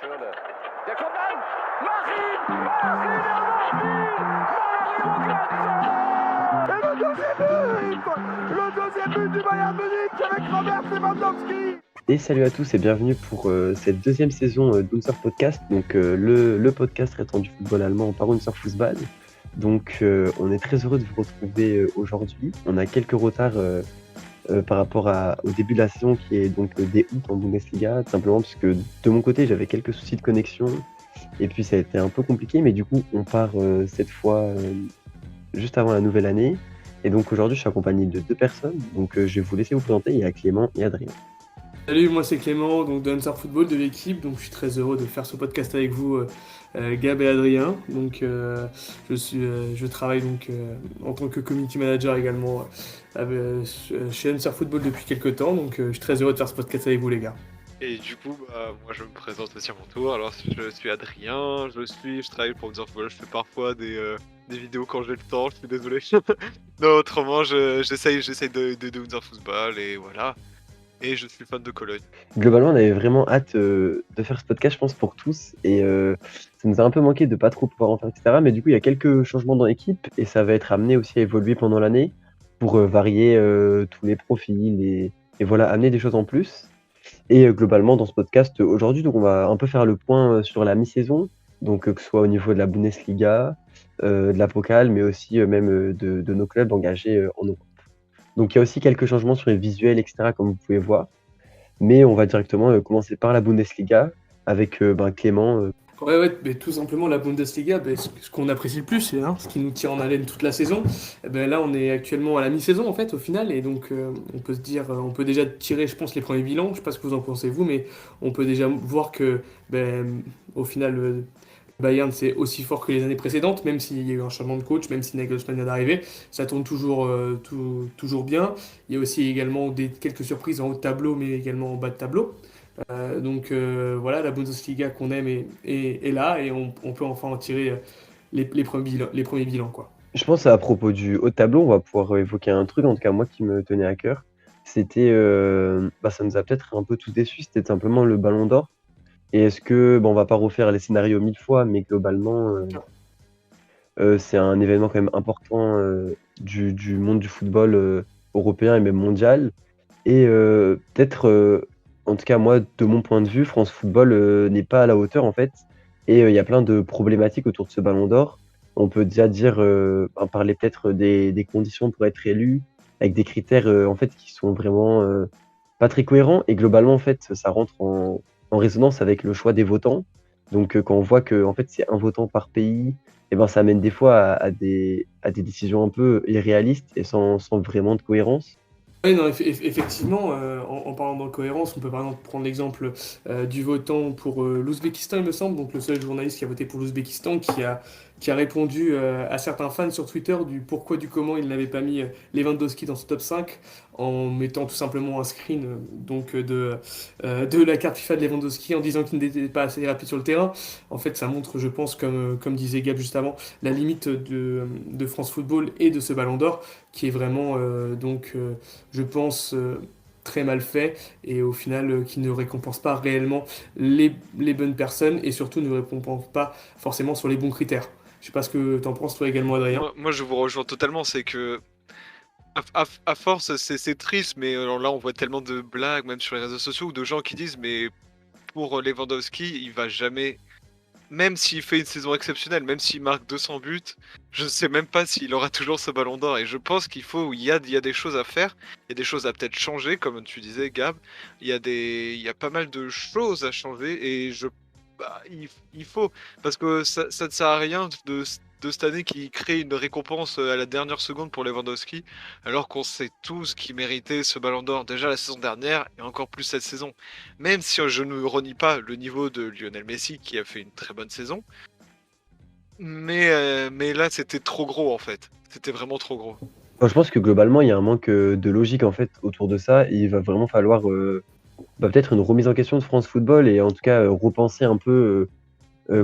Schürrle. Der kommt an! Mach ihn! Mach ihn! Mach ihn! Le deuxième but du Bayern Munich avec Robert Lewandowski. Et salut à tous et bienvenue pour cette deuxième saison d'Unser Podcast, donc le podcast traitant du football allemand par Unser Fußball. Donc on est très heureux de vous retrouver aujourd'hui. On a quelques retards par rapport au début de la saison qui est donc dès août en Bundesliga, tout simplement parce que de mon côté j'avais quelques soucis de connexion et puis ça a été un peu compliqué, mais du coup on part cette fois juste avant la nouvelle année. Et donc aujourd'hui je suis accompagné de deux personnes, donc je vais vous laisser vous présenter, il y a Clément et Adrien. Salut, moi c'est Clément, donc de Unser Football, de l'équipe, donc je suis très heureux de faire ce podcast avec vous, Gab et Adrien. Donc je travaille donc en tant que community manager également chez Unser Football depuis quelques temps, donc je suis très heureux de faire ce podcast avec vous les gars. Et du coup, moi je me présente aussi à mon tour. Alors je suis Adrien, je travaille pour Unser Football, je fais parfois des vidéos quand j'ai le temps, je suis désolé. Non, autrement j'essaye de Unser Football et voilà. Et je suis fan de Cologne. Globalement, on avait vraiment hâte de faire ce podcast, je pense, pour tous. Et ça nous a un peu manqué de pas trop pouvoir en faire, etc. Mais du coup, il y a quelques changements dans l'équipe et ça va être amené aussi à évoluer pendant l'année pour varier tous les profils et voilà, amener des choses en plus. Et globalement, dans ce podcast aujourd'hui, donc on va un peu faire le point sur la mi-saison, donc que ce soit au niveau de la Bundesliga, de la Pokal, mais aussi même de nos clubs engagés en Europe. Donc il y a aussi quelques changements sur les visuels, etc., comme vous pouvez voir. Mais on va directement commencer par la Bundesliga avec Clément. Ouais, mais tout simplement la Bundesliga, ce qu'on apprécie le plus, c'est ce qui nous tire en haleine toute la saison. Là, on est actuellement à la mi-saison en fait, au final, et donc on peut se dire, on peut déjà tirer, je pense, les premiers bilans. Je sais pas ce que vous en pensez vous, mais on peut déjà voir que, au final, Bayern c'est aussi fort que les années précédentes, même s'il y a eu un changement de coach, même si Nagelsmann vient d'arriver, ça tourne toujours bien. Il y a aussi également quelques surprises en haut de tableau, mais également en bas de tableau. Voilà, la Bundesliga qu'on aime est là et on peut enfin en tirer les premiers bilans, quoi. Je pense à propos du haut de tableau, on va pouvoir évoquer un truc, en tout cas moi qui me tenait à cœur. C'était, ça nous a peut-être un peu tous déçus, c'était simplement le Ballon d'Or. Et est-ce que, on va pas refaire les scénarios 1000 fois, mais globalement, c'est un événement quand même important du monde du football européen et même mondial. Et peut-être, en tout cas moi, de mon point de vue, France Football n'est pas à la hauteur en fait. Et il y a plein de problématiques autour de ce Ballon d'Or. On peut déjà dire, parler peut-être des conditions pour être élu, avec des critères en fait qui sont vraiment pas très cohérents. Et globalement, en fait, ça rentre en résonance avec le choix des votants. Donc quand on voit que en fait, c'est un votant par pays, et ça amène des fois à des décisions un peu irréalistes et sans vraiment de cohérence. Oui, non, effectivement, en parlant d'incohérence, on peut par exemple prendre l'exemple du votant pour l'Ouzbékistan, il me semble, donc le seul journaliste qui a voté pour l'Ouzbékistan, qui a répondu à certains fans sur Twitter du pourquoi, du comment il n'avait pas mis Lewandowski dans ce top 5, en mettant tout simplement un screen de la carte FIFA de Lewandowski en disant qu'il n'était pas assez rapide sur le terrain. En fait, ça montre, je pense, comme disait Gab juste avant, la limite de France Football et de ce Ballon d'Or, qui est vraiment, je pense, très mal fait et au final qui ne récompense pas réellement les bonnes personnes et surtout ne récompense pas forcément sur les bons critères. Je sais pas ce que t'en penses toi également, Adrien. Moi je vous rejoins totalement, c'est que à force c'est triste, mais là on voit tellement de blagues même sur les réseaux sociaux ou de gens qui disent mais pour Lewandowski il va jamais, même s'il fait une saison exceptionnelle, même s'il marque 200 buts, je ne sais même pas s'il aura toujours ce Ballon d'Or. Et je pense qu'il y a des choses à faire, il y a des choses à peut-être changer, comme tu disais, Gab. Il y a pas mal de choses à changer et il faut, parce que ça ne sert à rien de cette année qui crée une récompense à la dernière seconde pour Lewandowski, alors qu'on sait tous qu'il méritait ce Ballon d'Or déjà la saison dernière et encore plus cette saison. Même si je ne renie pas le niveau de Lionel Messi qui a fait une très bonne saison, mais là c'était trop gros en fait. C'était vraiment trop gros. Je pense que globalement, il y a un manque de logique en fait autour de ça. Et il va vraiment falloir peut-être une remise en question de France Football et en tout cas repenser un peu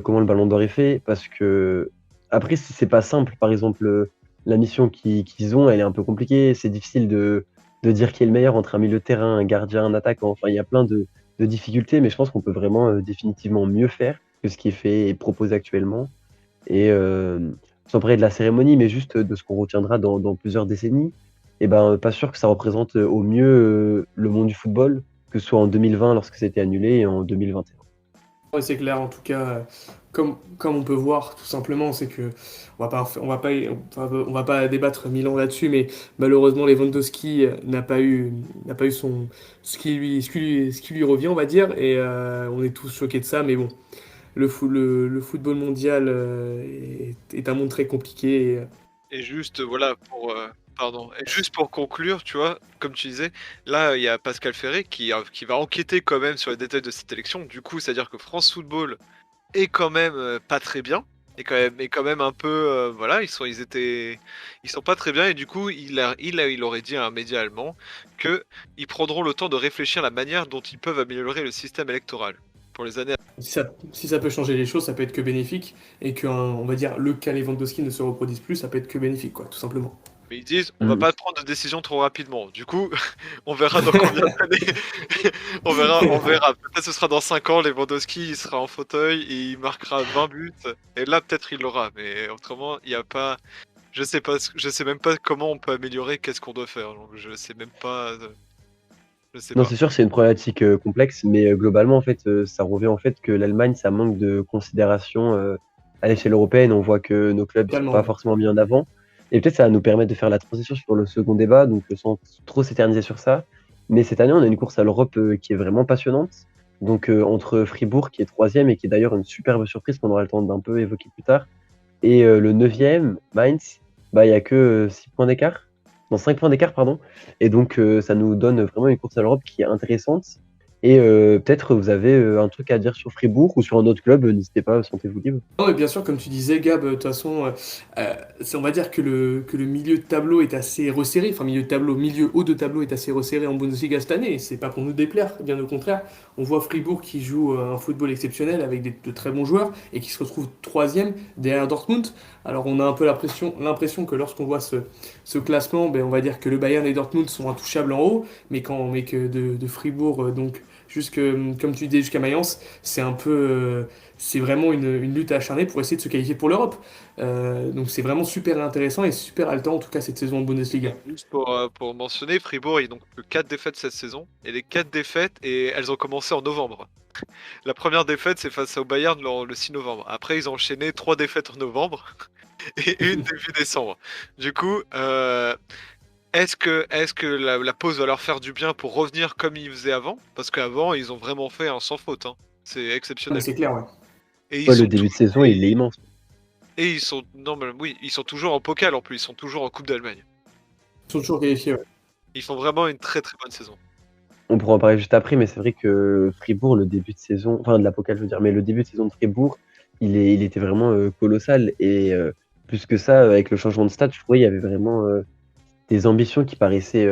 comment le Ballon d'Or est fait. Parce que après, c'est pas simple. Par exemple, la mission qu'ils ont, elle est un peu compliquée. C'est difficile de dire qui est le meilleur entre un milieu de terrain, un gardien, un attaquant. Enfin, il y a plein de de difficulté, mais je pense qu'on peut vraiment définitivement mieux faire que ce qui est fait et proposé actuellement. Et sans parler de la cérémonie, mais juste de ce qu'on retiendra dans plusieurs décennies, et ben pas sûr que ça représente au mieux le monde du football, que ce soit en 2020 lorsque c'était annulé et en 2021. Ouais, c'est clair, en tout cas, comme on peut voir, tout simplement, c'est que on va pas débattre 1000 ans là-dessus, mais malheureusement, Lewandowski n'a pas eu ce qui lui revient, on va dire, et on est tous choqués de ça, mais bon, le football mondial est un monde très compliqué. Et juste, voilà, pardon. Et juste pour conclure, tu vois, comme tu disais, là, il y a Pascal Ferré qui va enquêter quand même sur les détails de cette élection. Du coup, c'est-à-dire que France Football est quand même pas très bien. Et quand même un peu, voilà, ils sont pas très bien. Et du coup, il aurait dit à un média allemand que ils prendront le temps de réfléchir à la manière dont ils peuvent améliorer le système électoral pour les années. Si ça peut changer les choses, ça peut être que bénéfique, et on va dire, le cas Lewandowski ne se reproduise plus, ça peut être que bénéfique, quoi, tout simplement. Mais ils disent, on va Mmh. pas prendre de décision trop rapidement. Du coup, on verra dans combien d'années. On verra. Peut-être ce sera dans 5 ans, Lewandowski, il sera en fauteuil et il marquera 20 buts. Et là, peut-être il l'aura. Mais autrement, il n'y a pas. Je sais pas, je sais même pas comment on peut améliorer, qu'est-ce qu'on doit faire. Donc je sais même pas. Je sais Non, pas. c'est sûr, c'est une problématique complexe, mais globalement, en fait, ça revient en fait que l'Allemagne, ça manque de considération à l'échelle européenne. On voit que nos clubs, ils sont Totalement, pas ouais. forcément mis en avant. Et peut-être ça va nous permettre de faire la transition sur le second débat, donc sans trop s'éterniser sur ça. Mais cette année, on a une course à l'Europe qui est vraiment passionnante. Donc entre Fribourg, qui est troisième et qui est d'ailleurs une superbe surprise qu'on aura le temps d'un peu évoquer plus tard, et le neuvième, Mainz, bah, il y a que 6 points d'écart. Non, 5 points d'écart, pardon. Et donc, ça nous donne vraiment une course à l'Europe qui est intéressante. Et peut-être vous avez un truc à dire sur Fribourg ou sur un autre club, n'hésitez pas, sentez-vous libre. Non, mais bien sûr, comme tu disais, Gab, de toute façon, on va dire que le milieu de tableau est assez resserré. Enfin, milieu de tableau, milieu haut de tableau est assez resserré en Bundesliga cette année. Et c'est pas pour nous déplaire, bien au contraire. On voit Fribourg qui joue un football exceptionnel avec de très bons joueurs et qui se retrouve troisième derrière Dortmund. Alors, on a un peu l'impression que lorsqu'on voit ce classement, ben, on va dire que le Bayern et Dortmund sont intouchables en haut, mais que de Fribourg, donc, comme tu disais, jusqu'à Mayence, c'est vraiment une lutte acharnée pour essayer de se qualifier pour l'Europe. Donc c'est vraiment super intéressant et super haletant en tout cas cette saison en Bundesliga. Juste pour mentionner, Fribourg, ils n'ont que 4 défaites cette saison. Et les 4 défaites, et elles ont commencé en novembre. La première défaite, c'est face au Bayern le 6 novembre. Après, ils ont enchaîné 3 défaites en novembre et une début décembre. Du coup, est-ce que la pause va leur faire du bien pour revenir comme ils faisaient avant? Parce qu'avant, ils ont vraiment fait un sans faute, hein. C'est Ah, mais exceptionnel. c'est clair, ouais. Et ils Ouais, le sont début de saison, il est immense. et ils sont non mais oui, ils sont toujours en pokal en plus, ils sont toujours en Coupe d'Allemagne. Ils sont toujours qualifiés, ouais. Ils font vraiment une très très bonne saison. On pourra en parler juste après, mais c'est vrai que Fribourg, le début de saison, enfin de l'apocal, je veux dire, mais le début de saison de Fribourg, il était vraiment colossal. Et plus que ça, avec le changement de stade, je trouvais il y avait vraiment des ambitions qui paraissaient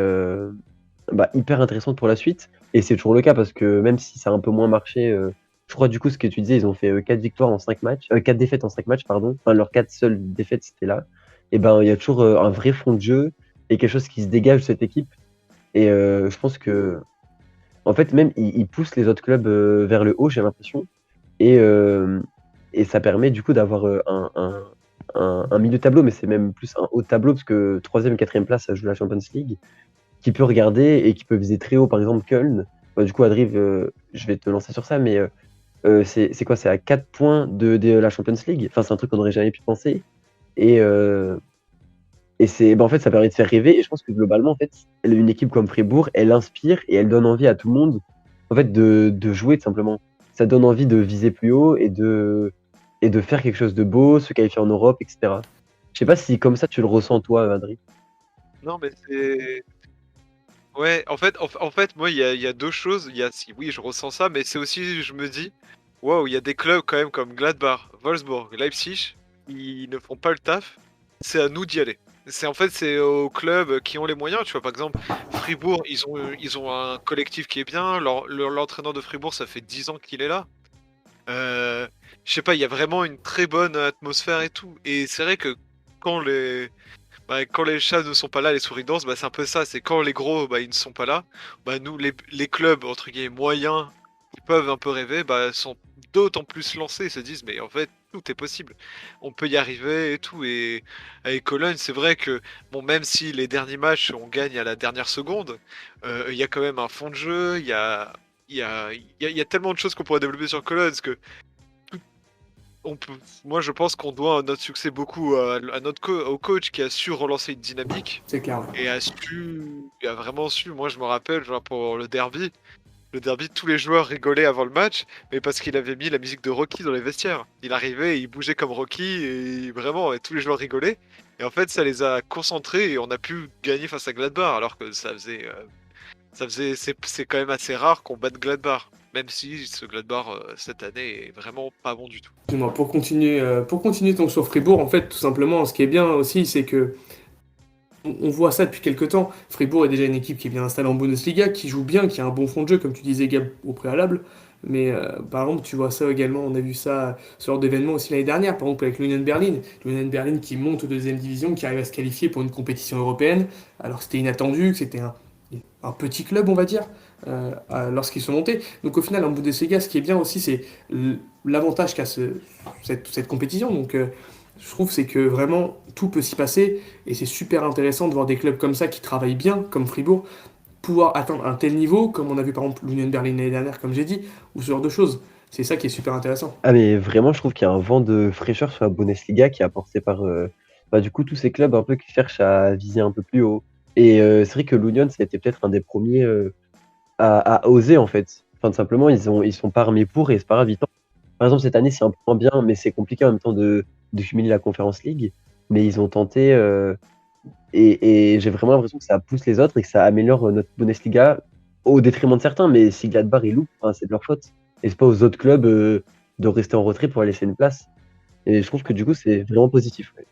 hyper intéressantes pour la suite. Et c'est toujours le cas parce que même si ça a un peu moins marché, je crois du coup ce que tu disais, ils ont fait 4 victoires en 5 matchs, 4 défaites en 5 matchs, pardon. Enfin, leurs 4 seules défaites, c'était là. Et ben, il y a toujours un vrai fond de jeu et quelque chose qui se dégage de cette équipe. Et je pense que, en fait, même ils poussent les autres clubs vers le haut, j'ai l'impression. Et, et ça permet du coup d'avoir un milieu de tableau, mais c'est même plus un haut de tableau parce que troisième et quatrième place, ça joue la Champions League, qui peut regarder et qui peut viser très haut, par exemple Köln. Bah, du coup, Adrive, je vais te lancer sur ça, mais c'est quoi? C'est à 4 points de la Champions League. Enfin, c'est un truc qu'on n'aurait jamais pu penser. Et, en fait, ça permet de faire rêver. Et je pense que globalement, en fait, une équipe comme Fribourg, elle inspire et elle donne envie à tout le monde, en fait, de jouer tout simplement. Ça donne envie de viser plus haut et de faire quelque chose de beau, se qualifier en Europe, etc. Je sais pas si comme ça tu le ressens toi, Adri. Non mais c'est ouais, en fait, moi il y a 2 choses, il y a si oui, je ressens ça, mais c'est aussi je me dis: «Waouh, il y a des clubs quand même comme Gladbach, Wolfsburg, Leipzig, ils ne font pas le taf, c'est à nous d'y aller». C'est aux clubs qui ont les moyens, tu vois? Par exemple, Fribourg, ils ont un collectif qui est bien, l'entraîneur de Fribourg, ça fait 10 ans qu'il est là. Heu, je sais pas, il y a vraiment une très bonne atmosphère et tout et c'est vrai que quand les chats ne sont pas là, les souris dansent, c'est un peu ça, c'est quand les gros, ils ne sont pas là, nous les clubs entre guillemets «moyens» peuvent un peu rêver, bah, sont d'autant plus lancés, ils se disent: «Mais en fait, tout est possible. On peut y arriver et tout» et avec Cologne, c'est vrai que, bon, même si les derniers matchs, on gagne à la dernière seconde, il y a quand même un fond de jeu, il y a tellement de choses qu'on pourrait développer sur Cologne, parce que tout on peut moi, je pense qu'on doit notre succès beaucoup à notre au coach qui a su relancer une dynamique C'est clair. et a vraiment su. Moi, je me rappelle, genre, pour le derby, tous les joueurs rigolaient avant le match, mais parce qu'il avait mis la musique de Rocky dans les vestiaires. Il arrivait, il bougeait comme Rocky, et vraiment, et tous les joueurs rigolaient. Et en fait, ça les a concentrés et on a pu gagner face à Gladbach, alors que c'est quand même assez rare qu'on batte Gladbach. Même si ce Gladbach cette année est vraiment pas bon du tout. Excuse-moi, pour continuer donc sur Fribourg, en fait, tout simplement, ce qui est bien aussi, c'est que on voit ça depuis quelques temps. Fribourg est déjà une équipe qui est bien installée en Bundesliga, qui joue bien, qui a un bon fond de jeu, comme tu disais, Gab, au préalable. Mais par exemple, tu vois ça également, on a vu ça, ce genre d'événement aussi l'année dernière, par exemple avec l'Union Berlin. L'Union Berlin qui monte aux deuxième division, qui arrive à se qualifier pour une compétition européenne, alors que c'était inattendu, que c'était un petit club, on va dire, lorsqu'ils sont montés. Donc au final, en Bundesliga, ce qui est bien aussi, c'est l'avantage qu'a cette compétition. Donc je trouve c'est que vraiment tout peut s'y passer et c'est super intéressant de voir des clubs comme ça qui travaillent bien, comme Fribourg, pouvoir atteindre un tel niveau, comme on a vu par exemple l'Union Berlin l'année dernière, comme j'ai dit, ou ce genre de choses. C'est ça qui est super intéressant. Ah mais vraiment, je trouve qu'il y a un vent de fraîcheur sur la Bundesliga qui est apporté par bah, du coup tous ces clubs un peu qui cherchent à viser un peu plus haut. Et c'est vrai que l'Union, ça a été peut-être un des premiers à oser en fait. Enfin, tout simplement, ils sont pas armés pour et c'est pas grave. Par exemple, cette année, c'est un peu moins bien, mais c'est compliqué en même temps de cumuler la Conference League. Mais ils ont tenté et j'ai vraiment l'impression que ça pousse les autres et que ça améliore notre Bundesliga au détriment de certains. Mais si Gladbach est loup, enfin, c'est de leur faute. Et c'est pas aux autres clubs de rester en retrait pour laisser une place. Et je trouve que du coup, c'est vraiment positif. Ouais.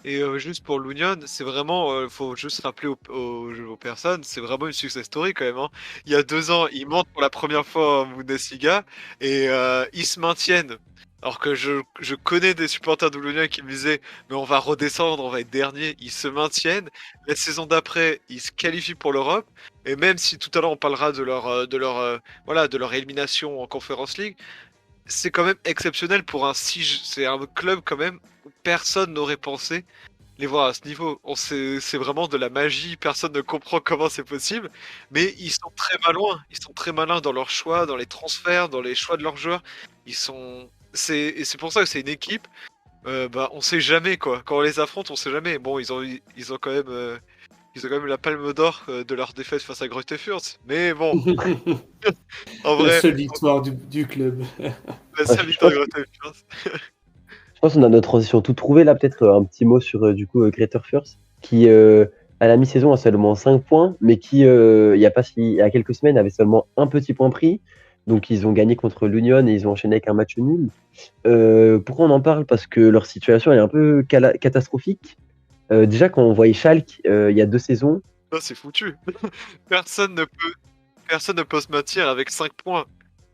Et juste pour l'Union, c'est vraiment, faut juste rappeler aux personnes, c'est vraiment une success story quand même, hein. Il y a 2 ans, ils montent pour la première fois en Bundesliga et ils se maintiennent. Alors que je connais des supporters de l'Union qui me disaient: «Mais on va redescendre, on va être dernier». Ils se maintiennent. La saison d'après, ils se qualifient pour l'Europe et même si tout à l'heure on parlera voilà, de leur élimination en Conference League, c'est quand même exceptionnel pour c'est un club quand même où personne n'aurait pensé les voir à ce niveau. C'est vraiment de la magie, personne ne comprend comment c'est possible, mais ils sont très malins. Ils sont très malins dans leurs choix, dans les transferts, dans les choix de leurs joueurs. Et c'est pour ça que c'est une équipe, bah, on sait jamais quoi. Quand on les affronte, on sait jamais. Bon, ils ont quand même la palme d'or de leur défaite face à Greuther Fürth, mais bon, en La vrai, seule victoire du club. la Ah, seule je victoire pense, de Greuther Fürth. je pense qu'on a notre transition tout trouvée là. Peut-être un petit mot sur du coup Greuther Fürth qui à la mi-saison a seulement 5 points, mais qui il y a quelques semaines avait seulement un petit point pris. Donc ils ont gagné contre l'Union et ils ont enchaîné avec un match nul. Pourquoi on en parle? Parce que leur situation elle est un peu catastrophique. Déjà quand on voyait Schalke il y a 2 saisons, Non, c'est foutu. Personne ne peut, personne ne peut se maintenir avec 5 points.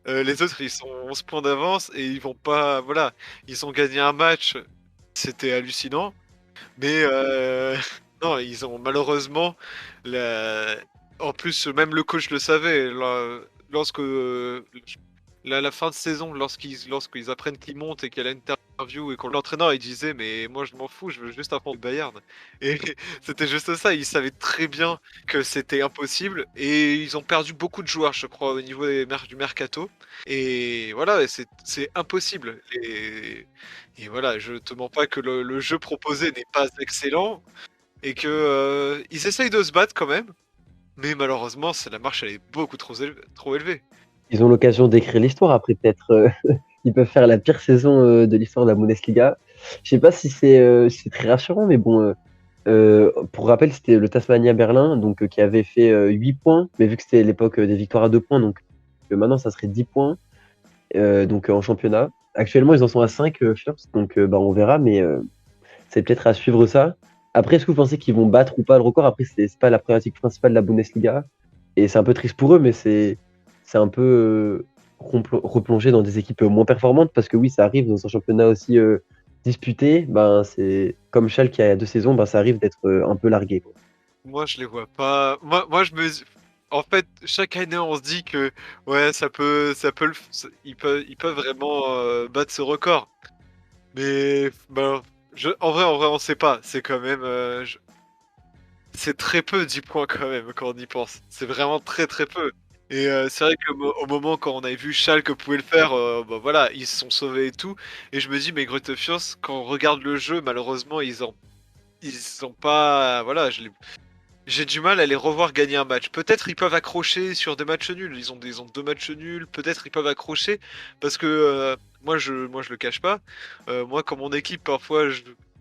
Les autres, ils sont 11 points d'avance et ils vont pas. Voilà, ils ont gagné un match, c'était hallucinant. Mais non, ils ont malheureusement. la- En plus, même le coach le savait. Lorsque la fin de saison, lorsqu'ils apprennent qu'ils montent et qu'il y a l'interview et qu'on l'entraîneur il disait mais moi je m'en fous, je veux juste affronter le Bayern. Et c'était juste ça, ils savaient très bien que c'était impossible et ils ont perdu beaucoup de joueurs je crois au niveau du mercato. Et voilà, et c'est impossible. Et voilà, je te mens pas que le jeu proposé n'est pas excellent et que ils essayent de se battre quand même, mais malheureusement la marche elle est beaucoup trop élevée. ils ont l'occasion d'écrire l'histoire. Après, peut-être ils peuvent faire la pire saison de l'histoire de la Bundesliga. Je sais pas si c'est très rassurant, mais bon, pour rappel, c'était le Tasmania Berlin donc, qui avait fait 8 points, mais vu que c'était l'époque des victoires à 2 points, donc maintenant ça serait 10 points donc, en championnat. Actuellement, ils en sont à 5 First, donc bah, on verra, mais c'est peut-être à suivre ça. Après, est-ce que vous pensez qu'ils vont battre ou pas le record? Après, c'est pas la problématique principale de la Bundesliga. Et c'est un peu triste pour eux, mais c'est un peu replonger dans des équipes moins performantes parce que oui, ça arrive dans un championnat aussi disputé. Ben, c'est comme Schalke il y a 2 saisons, ben, ça arrive d'être un peu largué. Quoi. Moi, je les vois pas. Moi, je me. en fait, chaque année, on se dit que ouais, ils peuvent vraiment battre ce record. Mais bah, en vrai, on sait pas. C'est quand même, c'est très peu 10 points quand même quand on y pense. C'est vraiment très très peu. Et c'est vrai qu'au moment quand on avait vu Schalke pouvait le faire, bah voilà, ils se sont sauvés et tout. Et je me dis, mais Greuther Fürth, quand on regarde le jeu, malheureusement, ils ont pas, voilà, j'ai du mal à les revoir gagner un match. Peut-être ils peuvent accrocher sur des matchs nuls. Ils ont 2 matchs nuls. Peut-être ils peuvent accrocher parce que moi je le cache pas. Moi, quand mon équipe parfois,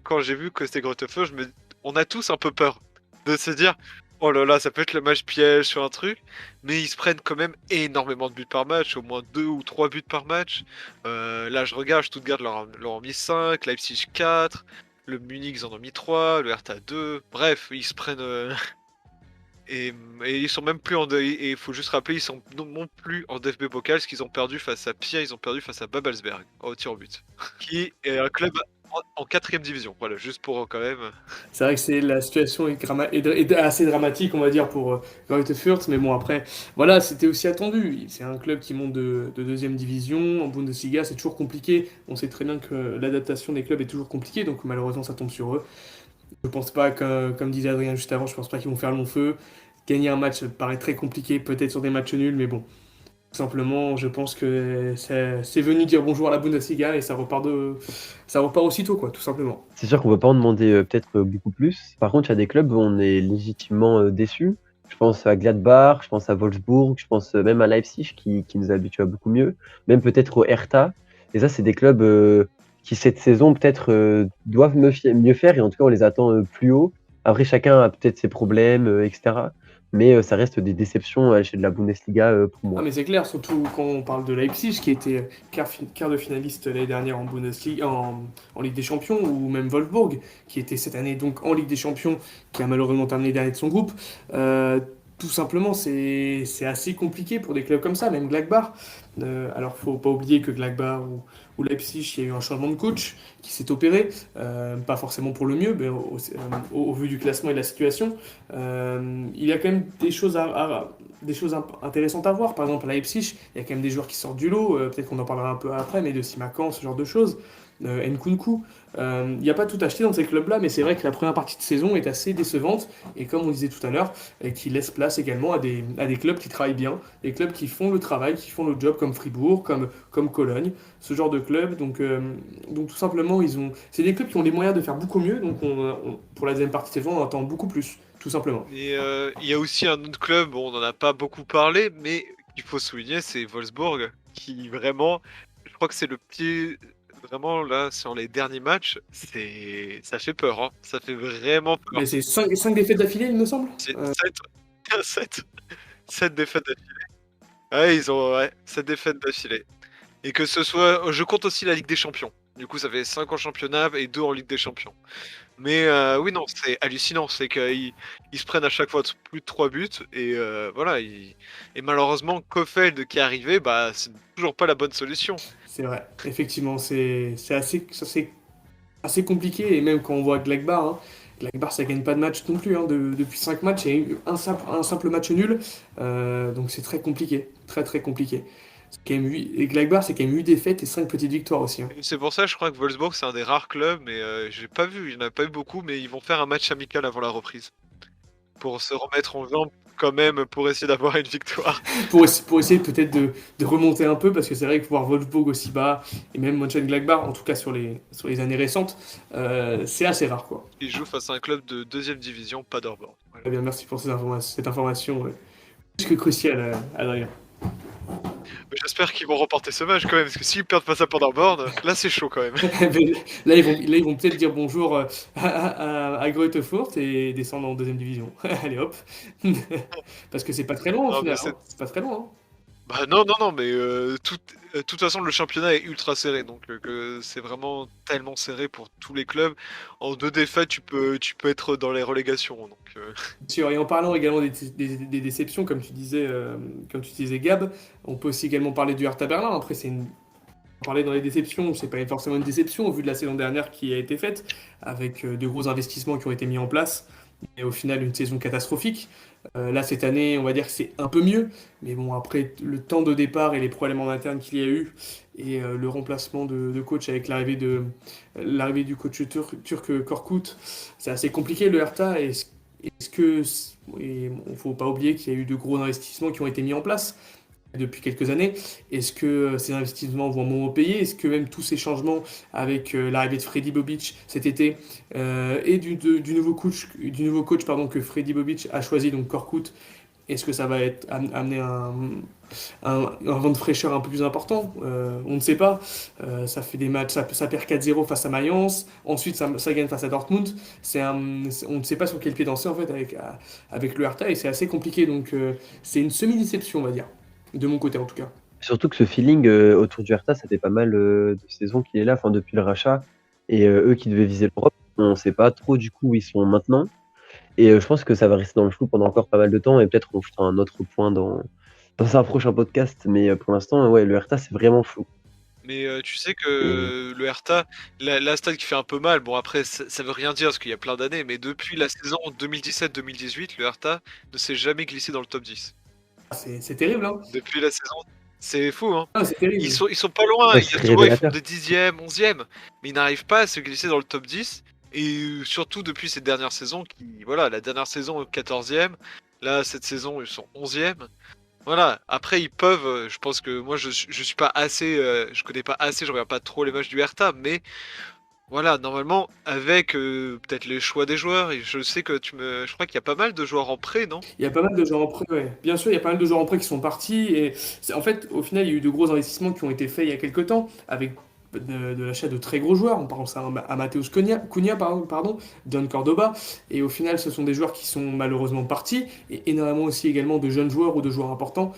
quand j'ai vu que c'était Grotefeu, on a tous un peu peur de se dire, oh là là, ça peut être le match piège sur un truc. Mais ils se prennent quand même énormément de buts par match, au moins 2 ou 3 buts par match. Là, je regarde, Stuttgart leur ont mis 5, Leipzig 4. Le Munich, ils en ont mis 3, le Hertha 2. Bref, ils se prennent. Et ils sont même plus et il faut juste rappeler, ils sont non plus en DFB Pokal, parce qu'ils ont perdu face à Pia, ils ont perdu face à Babelsberg, au tir au but. Qui est un club en 4ème division. Voilà, juste pour quand même. C'est vrai que la situation est assez dramatique, on va dire, pour Greuther Fürth, mais bon, après, voilà, c'était aussi attendu. C'est un club qui monte de deuxième division, en Bundesliga, c'est toujours compliqué. On sait très bien que l'adaptation des clubs est toujours compliquée, donc malheureusement, ça tombe sur eux. Je pense pas que, comme disait Adrien juste avant, je pense pas qu'ils vont faire long feu. Gagner un match paraît très compliqué, peut-être sur des matchs nuls, mais bon. Tout simplement, je pense que c'est venu dire bonjour à la Bundesliga et ça repart aussitôt, quoi, tout simplement. C'est sûr qu'on va pas en demander peut-être beaucoup plus. Par contre, il y a des clubs où on est légitimement déçu. Je pense à Gladbach, je pense à Wolfsburg, je pense même à Leipzig qui nous habitue à beaucoup mieux. Même peut-être au Hertha. Et ça, c'est des clubs qui cette saison peut-être doivent mieux faire et en tout cas on les attend plus haut. Après, chacun a peut-être ses problèmes, etc. Mais ça reste des déceptions à l'échelle de la Bundesliga pour Ah, moi. mais c'est clair, surtout quand on parle de Leipzig, qui était quart de finaliste l'année dernière en Bundesliga, en Ligue des Champions, ou même Wolfsburg, qui était cette année donc en Ligue des Champions, qui a malheureusement terminé dernier de son groupe. Tout simplement, c'est assez compliqué pour des clubs comme ça, même Gladbach. Alors, faut pas oublier que Gladbach ou Leipzig, il y a eu un changement de coach qui s'est opéré, pas forcément pour le mieux, mais au vu du classement et de la situation. Il y a quand même des choses intéressantes à voir. Par exemple, à Leipzig, il y a quand même des joueurs qui sortent du lot. Peut-être qu'on en parlera un peu après, mais de Simakan, ce genre de choses. Nkunku. Il n'y a pas tout acheté dans ces clubs-là, mais c'est vrai que la première partie de saison est assez décevante. Et comme on disait tout à l'heure, qui laisse place également à des clubs qui travaillent bien, des clubs qui font le travail, qui font le job, comme Fribourg, comme Cologne, ce genre de clubs. Donc tout simplement, c'est des clubs qui ont les moyens de faire beaucoup mieux. Donc pour la deuxième partie de saison, on attend beaucoup plus, tout simplement. Et il y a aussi un autre club, bon, on en a pas beaucoup parlé, mais qu'il faut souligner, c'est Wolfsburg, qui vraiment, je crois que c'est le pied. Vraiment, là, sur les derniers matchs, ça fait peur, hein. Ça fait vraiment peur. Mais c'est 5 défaites d'affilée, il me semble. C'est 7 défaites d'affilée. Ouais, ils ont 7 défaites d'affilée. Et que ce soit. Je compte aussi la Ligue des Champions. Du coup, ça fait 5 en championnat et 2 en Ligue des Champions. Mais oui, non, c'est hallucinant. C'est qu'ils se prennent à chaque fois plus de 3 buts. Et voilà. Et malheureusement, Kofeld qui est arrivé, bah, c'est toujours pas la bonne solution. C'est vrai, effectivement, c'est assez compliqué. Et même quand on voit Gladbach, Gladbach ça gagne pas de match non plus. Depuis 5 matchs, il y a eu un simple match nul. Donc c'est très compliqué, très très compliqué. Et Gladbach, c'est quand même 8 défaites et 5 petites victoires aussi. Et c'est pour ça, je crois que Wolfsburg, c'est un des rares clubs, mais j'ai pas vu, il n'y en a pas eu beaucoup, mais ils vont faire un match amical avant la reprise. Pour se remettre en jambe quand même, pour essayer d'avoir une victoire. Pour essayer peut-être de remonter un peu, parce que c'est vrai que voir Wolfsburg aussi bas, et même Mönchengladbach, en tout cas sur les années récentes, c'est assez rare, quoi. Ils jouent face à un club de 2ème division, Paderborn. Voilà. Très bien, merci pour cette information plus que cruciale, Adrien. Mais j'espère qu'ils vont remporter ce match quand même, parce que s'ils perdent face à Paderborn, là c'est chaud quand même. Là, ils vont peut-être dire bonjour à Greuther Fürth et descendre en deuxième division. Allez hop. Parce que c'est pas très loin au Non, final. mais C'est pas très loin. Hein. Bah non, mais toute façon, le championnat est ultra serré, donc que c'est vraiment tellement serré pour tous les clubs. En 2 défaites, tu peux être dans les relégations. Donc, Sûr. Et en parlant également des déceptions, comme tu disais Gab, on peut aussi également parler du Hertha Berlin. Après, parler dans les déceptions, c'est pas forcément une déception au vu de la saison dernière qui a été faite, avec de gros investissements qui ont été mis en place. Et au final, une saison catastrophique. Là, cette année, on va dire que c'est un peu mieux. Mais bon, après le temps de départ et les problèmes en interne qu'il y a eu, et le remplacement de coach avec l'arrivée du coach turc Korkut, c'est assez compliqué le Hertha. Est-ce que. Il ne faut pas oublier qu'il y a eu de gros investissements qui ont été mis en place depuis quelques années. Est-ce que ces investissements vont un moment payer? Est-ce que même tous ces changements avec l'arrivée de Freddy Bobic cet été et du nouveau coach pardon, que Freddy Bobic a choisi, donc Korkut, est-ce que ça va amener un vent de fraîcheur un peu plus important? On ne sait pas. Ça fait des matchs, ça perd 4-0 face à Mayence, ensuite ça gagne face à Dortmund. On ne sait pas sur quel pied danser en fait avec le Hertha et c'est assez compliqué. Donc c'est une semi-déception, on va dire, de mon côté en tout cas. Surtout que ce feeling autour du Hertha, ça fait pas mal de saisons qu'il est là, enfin depuis le rachat. Et eux qui devaient viser l'Europe, on ne sait pas trop du coup où ils sont maintenant. Et je pense que ça va rester dans le flou pendant encore pas mal de temps. Et peut-être on fera un autre point dans un prochain podcast. Mais pour l'instant, ouais, le Hertha, c'est vraiment flou. Mais tu sais Et que le Hertha, la stat qui fait un peu mal, bon après ça veut rien dire parce qu'il y a plein d'années, mais depuis la saison 2017-2018, le Hertha ne s'est jamais glissé dans le top 10. C'est terrible, hein? Depuis la saison, c'est fou, hein. Ah, c'est terrible. Ils sont pas loin, ouais, il y a c'est souvent ils font révélateur. des 10e, 11e, mais ils n'arrivent pas à se glisser dans le top 10. Et surtout depuis cette dernière saison, voilà, la dernière saison 14e, là cette saison ils sont 11e. Voilà, après ils peuvent, je pense que moi je suis pas assez, je connais pas assez, je regarde pas trop les matchs du Hertha, mais voilà, normalement avec peut-être les choix des joueurs, et je sais que je crois qu'il y a pas mal de joueurs en prêt, non? Il y a pas mal de joueurs en prêt, ouais. Bien sûr, il y a pas mal de joueurs en prêt qui sont partis. Et en fait, au final, il y a eu de gros investissements qui ont été faits il y a quelques temps, avec de l'achat de très gros joueurs. On pense à Mateus Cunha, pardon, Don Cordoba. Et au final, ce sont des joueurs qui sont malheureusement partis. Et énormément aussi également de jeunes joueurs ou de joueurs importants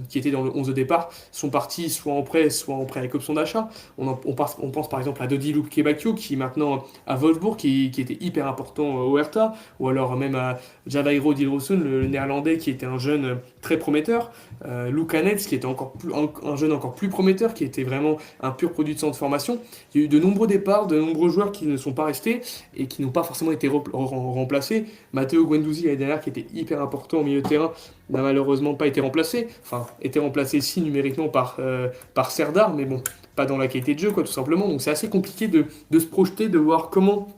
qui étaient dans le 11 de départ sont partis soit en prêt avec option d'achat. On pense par exemple à Dodi Kebakio, qui est maintenant à Wolfsburg, qui était hyper important au Hertha. Ou alors même à Javairo Dilrosun, le néerlandais, qui était un jeune très prometteur. Luka Netz, qui était un jeune encore plus prometteur, qui était vraiment un pur produit de centre de formation. Il y a eu de nombreux départs, de nombreux joueurs qui ne sont pas restés et qui n'ont pas forcément été remplacés. Matteo Guendouzi, l'année dernière, qui était hyper important au milieu de terrain, n'a malheureusement pas été remplacé. Enfin, été remplacé si numériquement par Serdar, mais bon, pas dans la qualité de jeu, quoi, tout simplement. Donc c'est assez compliqué de se projeter, de voir comment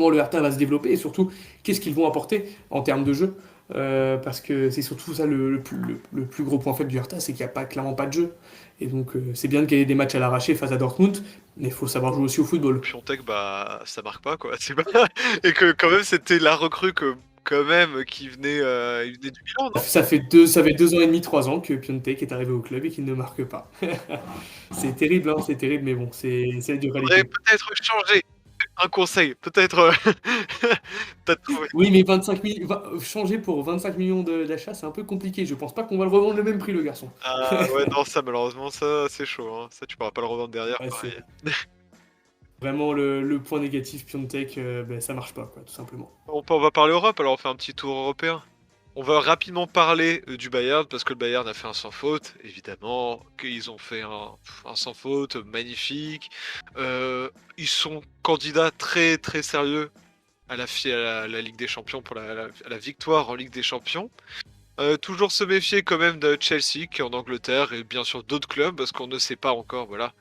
le Hertha va se développer et surtout qu'est-ce qu'ils vont apporter en termes de jeu. Parce que c'est surtout ça le plus gros point faible du Hertha, c'est qu'il n'y a clairement pas de jeu. Et donc c'est bien de gagner des matchs à l'arraché face à Dortmund, mais il faut savoir jouer aussi au football. Piontek, bah ça marque pas quoi, c'est pas... Et que quand même c'était la recrue que quand même il venait du Milan, non? Ça fait 2 ans et demi, 3 ans que Piontek est arrivé au club et qu'il ne marque pas. C'est terrible, hein, c'est terrible, mais bon, c'est la Faudrait dualité. peut-être changer. Un conseil, peut-être. T'as trouvé. Oui, mais changer pour 25 millions d'achats, c'est un peu compliqué. Je pense pas qu'on va le revendre le même prix, le garçon. Ah ouais, non, ça malheureusement, ça c'est chaud. Hein. Ça, tu pourras pas le revendre derrière, Ouais, pareil. c'est vraiment le point négatif Piontek, ben, ça marche pas, quoi, tout simplement. On va parler Europe, alors on fait un petit tour européen. On va rapidement parler du Bayern, parce que le Bayern a fait un sans faute, évidemment, qu'ils ont fait un sans faute magnifique. Ils sont candidats très très sérieux à la Ligue des Champions, pour à la victoire en Ligue des Champions. Toujours se méfier quand même de Chelsea, qui est en Angleterre, et bien sûr d'autres clubs, parce qu'on ne sait pas encore, voilà.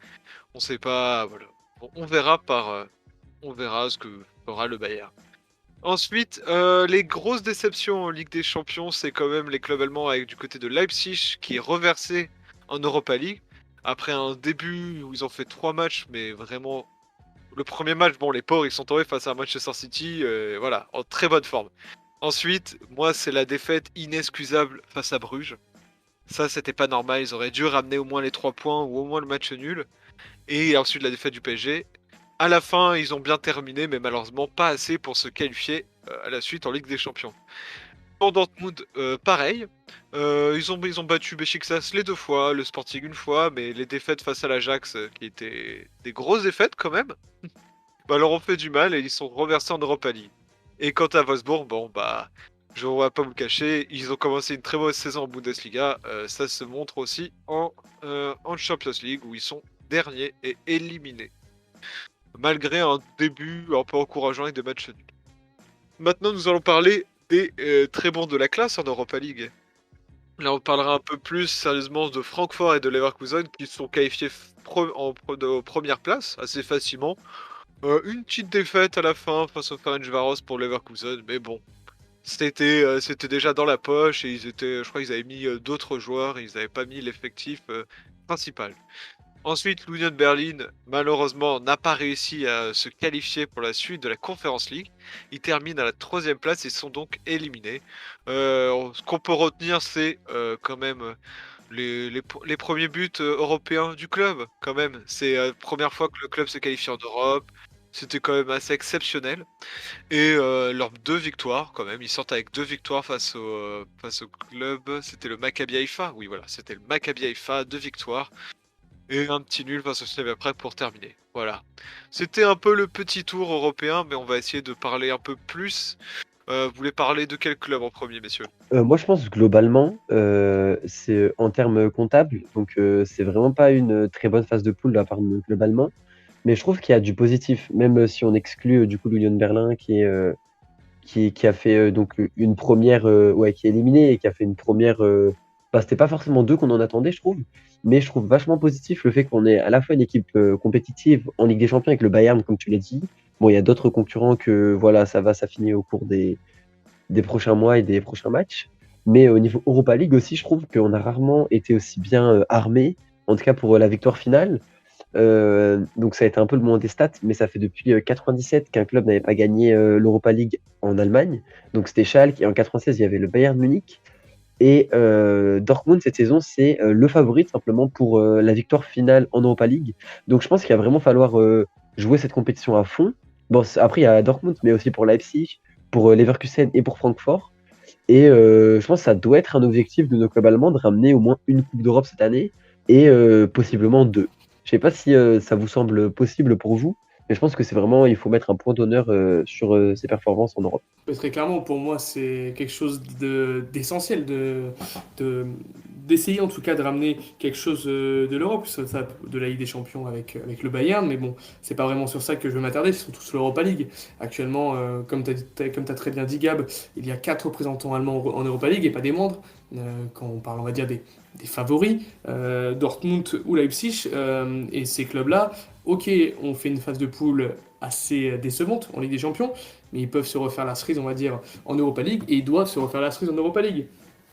On sait pas, voilà. Bon, on verra ce que fera le Bayern. Ensuite, les grosses déceptions en Ligue des Champions, c'est quand même les clubs allemands avec du côté de Leipzig qui est reversé en Europa League. Après un début où ils ont fait 3 matchs, mais vraiment le premier match, bon, les pauvres ils sont tombés face à Manchester City, voilà, en très bonne forme. Ensuite, moi c'est la défaite inexcusable face à Bruges. Ça c'était pas normal, ils auraient dû ramener au moins les 3 points ou au moins le match nul. Et ensuite la défaite du PSG. À la fin, ils ont bien terminé, mais malheureusement pas assez pour se qualifier à la suite en Ligue des Champions. Pour Dortmund, pareil. Ils ont battu Beşiktaş les 2 fois, le Sporting une fois, mais les défaites face à l'Ajax, qui étaient des grosses défaites quand même, bah, leur ont fait du mal et ils sont reversés en Europa League. Et quant à Wolfsburg, bon bah, je ne vais pas vous le cacher, ils ont commencé une très mauvaise saison en Bundesliga. Ça se montre aussi en Champions League où ils sont derniers et éliminés. Malgré un début un peu encourageant avec des matchs nuls. Maintenant, nous allons parler des très bons de la classe en Europa League. Là, on parlera un peu plus sérieusement de Francfort et de Leverkusen qui sont qualifiés aux premières places assez facilement. Une petite défaite à la fin face au Ferencváros pour Leverkusen, mais bon, c'était déjà dans la poche et je crois qu'ils avaient mis d'autres joueurs, ils n'avaient pas mis l'effectif principal. Ensuite, l'Union Berlin, malheureusement, n'a pas réussi à se qualifier pour la suite de la Conference League. Ils terminent à la 3e place et sont donc éliminés. Ce qu'on peut retenir, c'est quand même les premiers buts européens du club, quand même. C'est la première fois que le club se qualifie en Europe. C'était quand même assez exceptionnel. Et leurs 2 victoires, quand même. Ils sortent avec 2 victoires face au club. C'était le Maccabi Haïfa. Oui, voilà, c'était le Maccabi Haïfa, 2 victoires. Et un petit nul face au Slavia Prague pour terminer. Voilà. C'était un peu le petit tour européen, mais on va essayer de parler un peu plus. Vous voulez parler de quel club en premier, messieurs? Moi, je pense globalement, c'est en termes comptables, donc c'est vraiment pas une très bonne phase de poule de la part de notre club allemand. Mais je trouve qu'il y a du positif, même si on exclut du coup l'Union Berlin qui a fait donc une première, ouais, qui est éliminé et qui a fait une première. Bah, c'était pas forcément d'eux qu'on en attendait, je trouve. Mais je trouve vachement positif le fait qu'on ait à la fois une équipe compétitive en Ligue des Champions avec le Bayern, comme tu l'as dit. Bon, il y a d'autres concurrents que voilà, ça va s'affiner au cours des prochains mois et des prochains matchs. Mais au niveau Europa League aussi, je trouve qu'on a rarement été aussi bien armé, en tout cas pour la victoire finale. Donc ça a été un peu le moins des stats, mais ça fait depuis 97 qu'un club n'avait pas gagné l'Europa League en Allemagne. Donc c'était Schalke et en 96 il y avait le Bayern Munich. Et Dortmund cette saison c'est le favori tout simplement pour la victoire finale en Europa League. Donc je pense qu'il va vraiment falloir jouer cette compétition à fond. Bon après il y a Dortmund mais aussi pour Leipzig, pour Leverkusen et pour Francfort. Et je pense que ça doit être un objectif de nos clubs allemands de ramener au moins une Coupe d'Europe cette année et possiblement 2. Je sais pas si ça vous semble possible pour vous, mais je pense que c'est vraiment, il faut mettre un point d'honneur sur ces performances en Europe. Très clairement, pour moi, c'est quelque chose d'essentiel d'essayer en tout cas de ramener quelque chose de l'Europe, de la Ligue des Champions avec le Bayern, mais bon, c'est pas vraiment sur ça que je veux m'attarder, c'est surtout sur l'Europa League. Actuellement, comme tu as très bien dit, Gab, il y a 4 représentants allemands en Europa League et pas des moindres. Quand on parle, on va dire, des favoris, Dortmund ou Leipzig, et ces clubs-là, ok, on fait une phase de poule assez décevante en Ligue des Champions, mais ils peuvent se refaire la cerise, on va dire, en Europa League, et ils doivent se refaire la cerise en Europa League.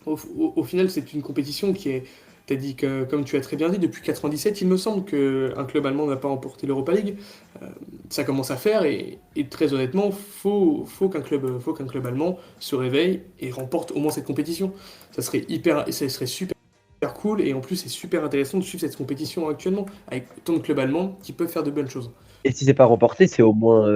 Au final, c'est une compétition qui est, t'as dit que, comme tu as très bien dit, depuis 97, il me semble qu'un club allemand n'a pas remporté l'Europa League. Euh, Ça commence à faire, et très honnêtement, faut qu'un club allemand se réveille et remporte au moins cette compétition. Ça serait super cool, et en plus, c'est super intéressant de suivre cette compétition actuellement, avec autant de clubs allemands qui peuvent faire de bonnes choses. Et si c'est pas remporté, c'est au moins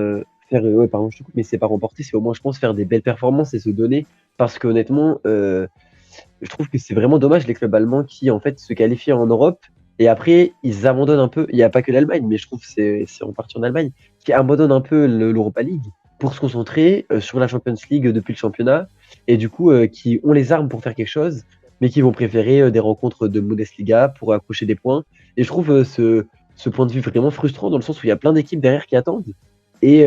faire, ouais, pardon, je te coupe, mais si c'est pas remporté, c'est au moins, je pense, faire des belles performances et se donner, parce qu'honnêtement, je trouve que c'est vraiment dommage les clubs allemands qui en fait se qualifient en Europe et après ils abandonnent un peu. Il n'y a pas que l'Allemagne, mais je trouve que c'est en partie en Allemagne qui abandonnent un peu l'Europa League pour se concentrer sur la Champions League depuis le championnat et du coup qui ont les armes pour faire quelque chose, mais qui vont préférer des rencontres de Bundesliga pour accrocher des points. Et je trouve ce point de vue vraiment frustrant dans le sens où il y a plein d'équipes derrière qui attendent et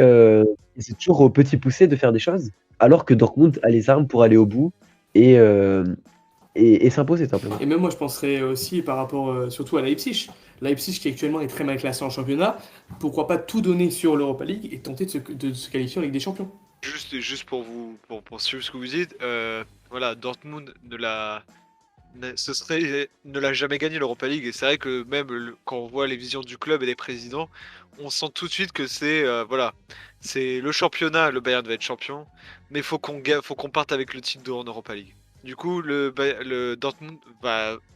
c'est toujours au petit poussé de faire des choses, alors que Dortmund a les armes pour aller au bout et, euh, et s'imposer simplement. Et même moi, je penserais aussi par rapport surtout à Leipzig. Leipzig qui actuellement est très mal classé en championnat, pourquoi pas tout donner sur l'Europa League et tenter de se qualifier en Ligue des Champions? Juste pour suivre ce que vous dites, voilà, Dortmund ne l'a jamais gagné l'Europa League, et c'est vrai que même quand on voit les visions du club et des présidents, on sent tout de suite que voilà, c'est le championnat, le Bayern va être champion, mais faut qu'on parte avec le titre en Europa League. Du coup, le Dortmund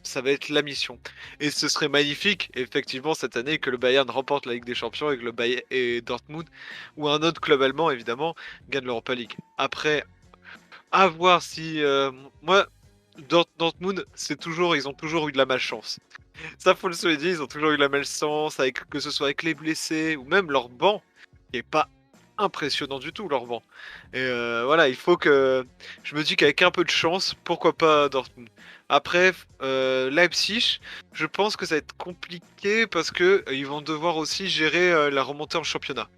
ça va être la mission. Et ce serait magnifique, effectivement, cette année, que le Bayern remporte la Ligue des Champions et que le Bayern et Dortmund, ou un autre club allemand, évidemment, gagne l'Europa League. Après, à voir si moi, Dortmund, ils ont toujours eu de la malchance. Ça, faut le souligner, ils ont toujours eu de la malchance, que ce soit avec les blessés ou même leur banc, qui est pas impressionnant du tout, leur banc. Et voilà, il faut que. Je me dis qu'avec un peu de chance, pourquoi pas Dortmund. Après, Leipzig, je pense que ça va être compliqué parce que ils vont devoir aussi gérer la remontée en championnat.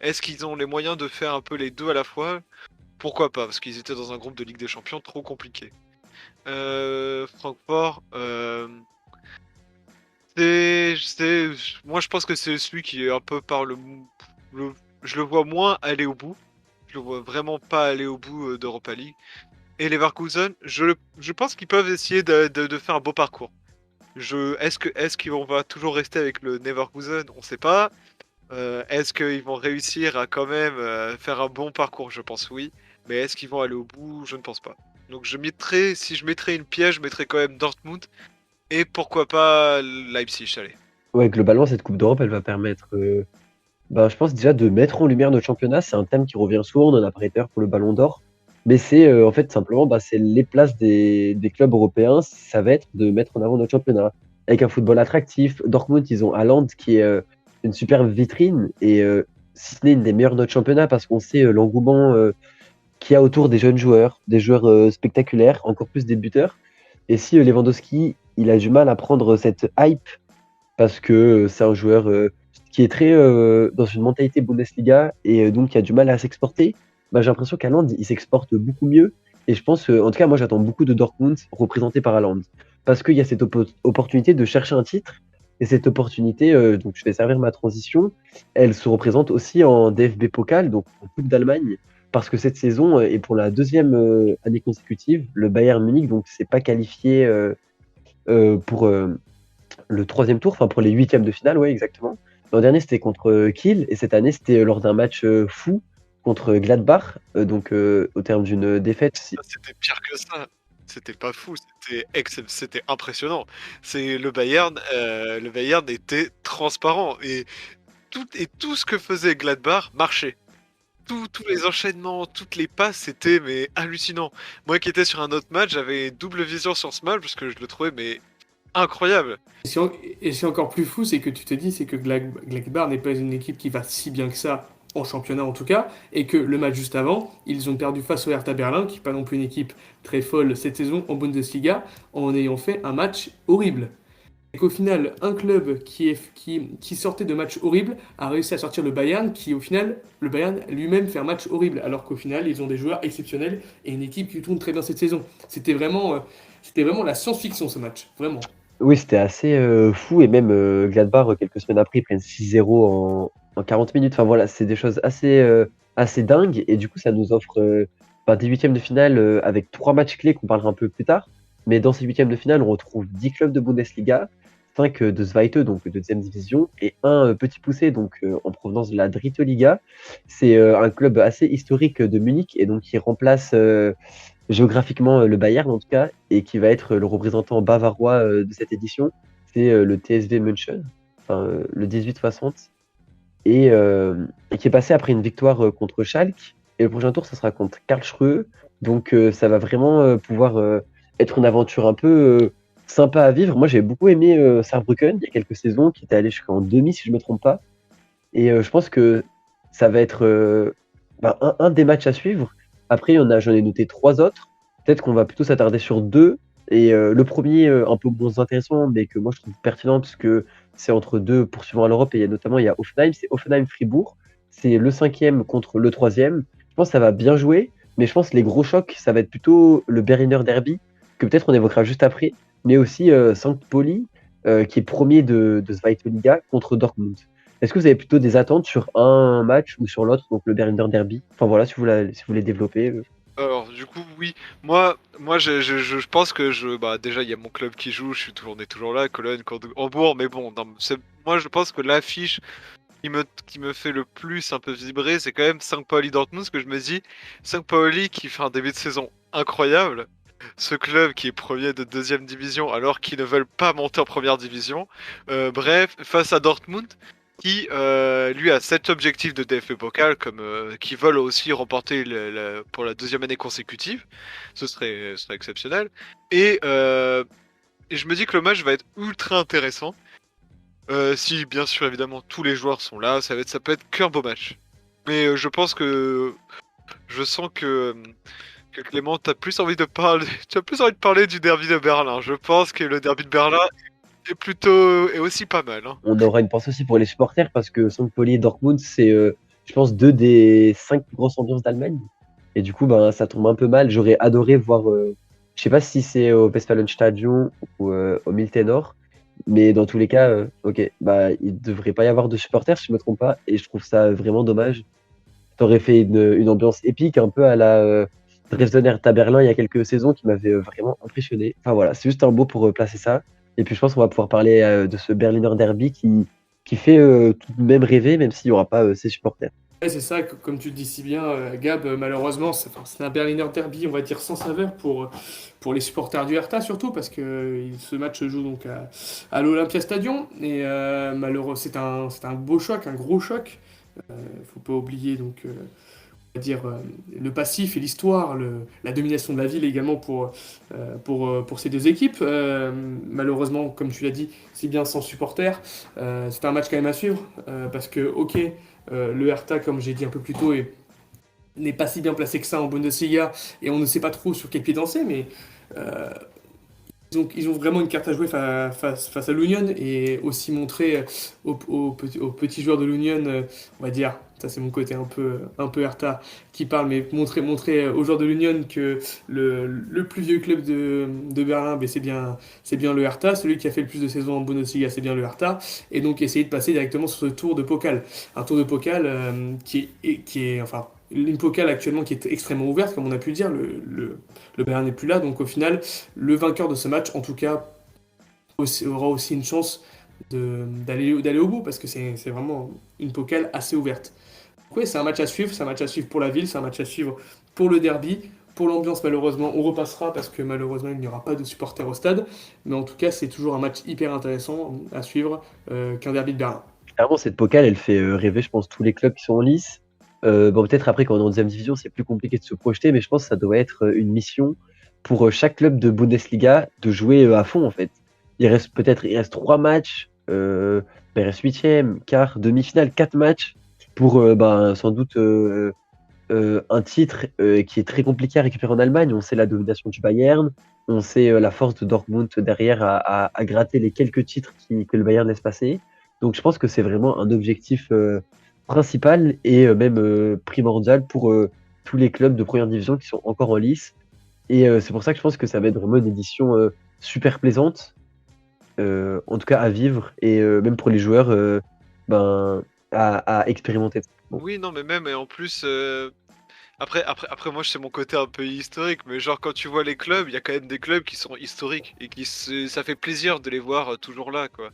Est-ce qu'ils ont les moyens de faire un peu les deux à la fois? pourquoi pas, parce qu'ils étaient dans un groupe de Ligue des Champions trop compliqué. Francfort, moi je pense que c'est celui qui est un peu par le- je le vois moins aller au bout. Je le vois vraiment pas aller au bout d'Europa League. Et Leverkusen, je pense qu'ils peuvent essayer de faire un beau parcours. Est-ce qu'on va toujours rester avec le Leverkusen? On sait pas. Est-ce qu'ils vont réussir à quand même faire un bon parcours? Je pense oui. Mais est-ce qu'ils vont aller au bout? Je ne pense pas. Donc si je mettrais une pièce, je mettrais quand même Dortmund. Et pourquoi pas Leipzig, allez. Ouais, globalement, cette Coupe d'Europe, elle va permettre, je pense déjà de mettre en lumière notre championnat. C'est un thème qui revient souvent, on en a parlé tout à l'heure pour le Ballon d'Or. Mais c'est en fait simplement, c'est les places des clubs européens, ça va être de mettre en avant notre championnat. Avec un football attractif, Dortmund, ils ont Haaland qui est une superbe vitrine et si ce n'est une des meilleures de notre championnat parce qu'on sait l'engouement qu'il y a autour des joueurs spectaculaires, encore plus des buteurs. Et si Lewandowski, il a du mal à prendre cette hype parce que c'est un joueur qui est très dans une mentalité Bundesliga et donc qui a du mal à s'exporter. J'ai l'impression qu'Haaland, il s'exporte beaucoup mieux. Et je pense, en tout cas, moi, j'attends beaucoup de Dortmund représenté par Haaland. Parce qu'il y a cette opportunité de chercher un titre. Et cette opportunité, donc je vais servir ma transition, elle se représente aussi en DFB Pokal, donc en Coupe d'Allemagne. Parce que cette saison, et pour la deuxième année consécutive, le Bayern Munich donc s'est pas qualifié pour le troisième tour, enfin pour les huitièmes de finale, ouais, exactement. L'an dernier, c'était contre Kiel, et cette année, c'était lors d'un match fou contre Gladbach, au terme d'une défaite. C'était pire que ça. C'était pas fou, c'était impressionnant. Le Bayern était transparent et tout ce que faisait Gladbach marchait. Tous les enchaînements, toutes les passes, c'était mais hallucinant. Moi qui étais sur un autre match, j'avais double vision sur ce match parce que je le trouvais mais incroyable. Et c'est encore plus fou, c'est que tu te dis, c'est que Gladbach n'est pas une équipe qui va si bien que ça, en championnat en tout cas, et que le match juste avant, ils ont perdu face au Hertha Berlin, qui n'est pas non plus une équipe très folle cette saison en Bundesliga, en ayant fait un match horrible. Et qu'au final, un club qui sortait de matchs horribles a réussi à sortir le Bayern, qui au final, le Bayern lui-même fait un match horrible, alors qu'au final, ils ont des joueurs exceptionnels et une équipe qui tourne très bien cette saison. C'était vraiment la science-fiction ce match, vraiment. Oui, c'était assez fou, et même Gladbach, quelques semaines après, ils prennent 6-0 en 40 minutes. Enfin voilà, c'est des choses assez dingues, et du coup, ça nous offre des huitièmes de finale avec 3 matchs clés qu'on parlera un peu plus tard. Mais dans ces huitièmes de finale, on retrouve 10 clubs de Bundesliga, 5 de Zweite, donc de deuxième division, et un petit poussé, donc en provenance de la Dritte Liga. C'est un club assez historique de Munich, et donc qui remplace géographiquement le Bayern en tout cas, et qui va être le représentant bavarois de cette édition. C'est le TSV München, le 1860, et qui est passé après une victoire contre Schalke. Et le prochain tour, ça sera contre Karlsruhe. Donc ça va vraiment pouvoir être une aventure un peu sympa à vivre. Moi, j'ai beaucoup aimé Saarbrücken il y a quelques saisons, qui était allé jusqu'en demi, si je ne me trompe pas. Et je pense que ça va être un des matchs à suivre. Après, j'en ai noté 3 autres. Peut-être qu'on va plutôt s'attarder sur 2. Et le premier, un peu moins intéressant, mais que moi je trouve pertinent, parce que c'est entre 2 poursuivants à l'Europe. Et il y a Hoffenheim, c'est Hoffenheim-Fribourg. C'est le 5e contre le 3e. Je pense que ça va bien jouer, mais je pense que les gros chocs, ça va être plutôt le Berliner Derby, que peut-être on évoquera juste après, mais aussi St. Pauli, qui est premier de Zweite Liga, contre Dortmund. Est-ce que vous avez plutôt des attentes sur un match ou sur l'autre, donc le Berliner Derby? Enfin voilà, si vous voulez développer. Alors du coup oui, moi je pense que déjà il y a mon club qui joue, on est toujours là, Cologne contre Hambourg, mais bon, non, moi je pense que l'affiche qui me fait le plus un peu vibrer, c'est quand même Saint-Pauli Dortmund, parce que je me dis Saint-Pauli qui fait un début de saison incroyable, ce club qui est premier de deuxième division alors qu'ils ne veulent pas monter en première division, bref, face à Dortmund qui lui a 7 objectifs de DFB Pokal qui veulent aussi remporter pour la deuxième année consécutive, ce serait exceptionnel, et je me dis que le match va être ultra intéressant. Si bien sûr évidemment tous les joueurs sont là, ça peut être qu'un beau match. Mais je pense que je sens que Clément, tu as plus envie de parler du derby de Berlin. Je pense que le derby de Berlin est aussi pas mal. Hein. On aura une pensée aussi pour les supporters, parce que St. Pauli et Dortmund, c'est, je pense, 2 des 5 plus grosses ambiances d'Allemagne. Et du coup, ben, ça tombe un peu mal. J'aurais adoré voir, je sais pas si c'est au Westfalenstadion ou au Miltenor, mais dans tous les cas, ok, bah, il devrait pas y avoir de supporters, si je me trompe pas, et je trouve ça vraiment dommage. Ça aurait fait une ambiance épique, un peu à la Dresden Hertha Berlin il y a quelques saisons, qui m'avait vraiment impressionné. Enfin voilà, c'est juste un mot pour placer ça. Et puis je pense qu'on va pouvoir parler de ce Berliner Derby qui fait tout de même rêver, même s'il n'y aura pas ses supporters. Ouais, c'est ça, comme tu le dis si bien, Gab, malheureusement, c'est un Berliner Derby, on va dire, sans saveur pour les supporters du Hertha, surtout, parce que ce match se joue donc à l'Olympia Stadium, et malheureux, c'est un beau choc, un gros choc. Faut pas oublier donc on va dire le passif et l'histoire, la domination de la ville également pour ces deux équipes. Malheureusement, comme tu l'as dit, si bien sans supporters, c'est un match quand même à suivre parce que ok, le Hertha, comme j'ai dit un peu plus tôt, n'est pas si bien placé que ça en Bundesliga et on ne sait pas trop sur quel pied danser, mais euh, ils ont vraiment une carte à jouer face à l'Union et aussi montrer aux petits joueurs de l'Union, on va dire, ça c'est mon côté un peu Hertha qui parle, mais montrer aux joueurs de l'Union que le plus vieux club de Berlin, ben, c'est bien le Hertha, celui qui a fait le plus de saisons en Bundesliga, c'est bien le Hertha, et donc essayer de passer directement sur ce tour de Pokal. Un tour de Pokal enfin, une Pokal actuellement qui est extrêmement ouverte, comme on a pu le dire, le Bayern n'est plus là, donc au final, le vainqueur de ce match, en tout cas, aura aussi une chance d'aller au bout, parce que c'est vraiment une Pokal assez ouverte. Donc ouais, c'est un match à suivre, c'est un match à suivre pour la ville, c'est un match à suivre pour le derby. Pour l'ambiance, malheureusement, on repassera parce que malheureusement, il n'y aura pas de supporters au stade. Mais en tout cas, c'est toujours un match hyper intéressant à suivre qu'un derby de Berlin. Clairement, cette Pokal, elle fait rêver, je pense, tous les clubs qui sont en lice. Bon, peut-être après, quand on est en deuxième division, c'est plus compliqué de se projeter, mais je pense que ça doit être une mission pour chaque club de Bundesliga de jouer à fond, en fait. Il reste 3 matchs, il reste huitième, quart, demi-finale, 4 matchs pour ben, sans doute un titre qui est très compliqué à récupérer en Allemagne. On sait la domination du Bayern, on sait la force de Dortmund derrière à gratter les quelques titres que le Bayern laisse passer. Donc je pense que c'est vraiment un objectif principal et même primordial pour tous les clubs de première division qui sont encore en lice. Et c'est pour ça que je pense que ça va être vraiment une édition super plaisante, en tout cas à vivre, et même pour les joueurs, ben, à expérimenter. Bon. Oui, non, mais même, et en plus, après, moi, c'est mon côté un peu historique, mais genre, quand tu vois les clubs, il y a quand même des clubs qui sont historiques et ça fait plaisir de les voir toujours là, quoi.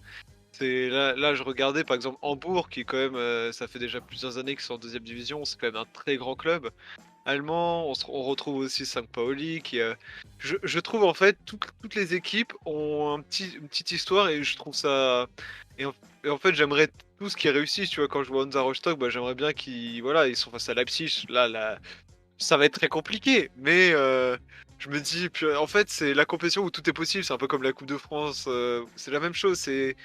Là, je regardais par exemple Hambourg, qui quand même, ça fait déjà plusieurs années qu'ils sont en deuxième division, c'est quand même un très grand club allemand. On retrouve aussi Saint-Pauli, je trouve en fait toutes les équipes ont une petite histoire et je trouve ça. Et en fait, j'aimerais tout ce qui réussit, tu vois. Quand je vois Hansa Rostock, bah, j'aimerais bien ils sont face à Leipzig. Là, ça va être très compliqué, mais je me dis, puis, en fait, c'est la compétition où tout est possible. C'est un peu comme la Coupe de France. C'est la même chose. C'est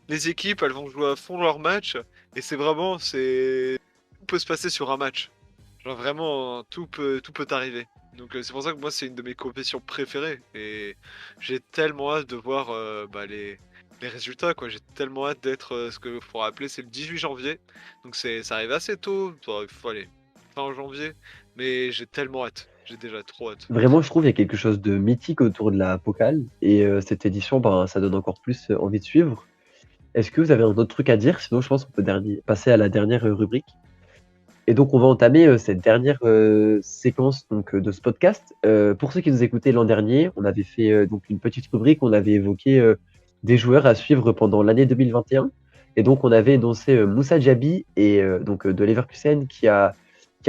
les équipes, elles vont jouer à fond leur match, et tout peut se passer sur un match. Genre vraiment, tout peut arriver. Donc c'est pour ça que moi, c'est une de mes compétitions préférées, et j'ai tellement hâte de voir bah, les résultats, quoi. J'ai tellement hâte d'être ce que faut rappeler, c'est le 18 janvier. Donc ça arrive assez tôt. Il faut aller fin janvier. Mais j'ai tellement hâte. J'ai déjà trop hâte. Vraiment, je trouve qu'il y a quelque chose de mythique autour de la Pokal, et cette édition, ben, ça donne encore plus envie de suivre. Est-ce que vous avez un autre truc à dire? Sinon, je pense qu'on peut passer à la dernière rubrique. Et donc, on va entamer cette dernière séquence donc, de ce podcast. Pour ceux qui nous écoutaient l'an dernier, on avait fait donc une petite rubrique, on avait évoqué des joueurs à suivre pendant l'année 2021. Et donc, on avait énoncé Moussa Diaby, et donc de Leverkusen, qui a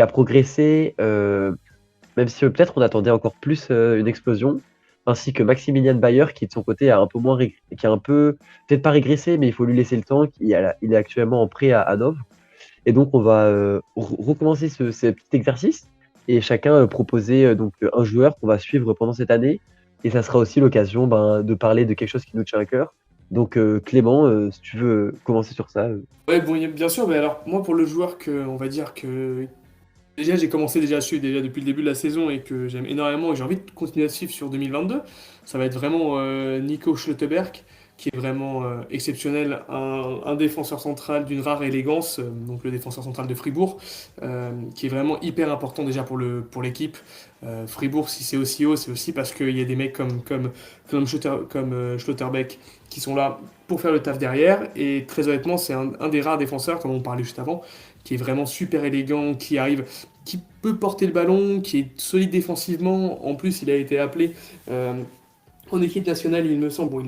progressé, même si peut-être on attendait encore plus une explosion, ainsi que Maximilian Bayer, qui de son côté a un peu moins, qui a un peu, peut-être pas régressé, mais il faut lui laisser le temps. Il est actuellement en prêt à Hanovre. Et donc, on va recommencer ce petit exercice, et chacun proposer donc un joueur qu'on va suivre pendant cette année. Et ça sera aussi l'occasion ben, de parler de quelque chose qui nous tient à cœur. Donc, Clément, si tu veux commencer sur ça. Ouais, bon, bien sûr, mais alors moi pour le joueur on va dire que déjà j'ai commencé déjà à suivre déjà depuis le début de la saison et que j'aime énormément et j'ai envie de continuer à suivre sur 2022, ça va être vraiment Nico Schlotterberg qui est vraiment exceptionnel, un défenseur central d'une rare élégance, donc le défenseur central de Fribourg, qui est vraiment hyper important déjà pour l'équipe. Fribourg, si c'est aussi haut, c'est aussi parce qu'il y a des mecs comme Schlotterbeck qui sont là pour faire le taf derrière. Et très honnêtement, c'est un des rares défenseurs, comme on parlait juste avant, qui est vraiment super élégant, qui peut porter le ballon, qui est solide défensivement. En plus, il a été appelé en équipe nationale, il me semble. Bon, il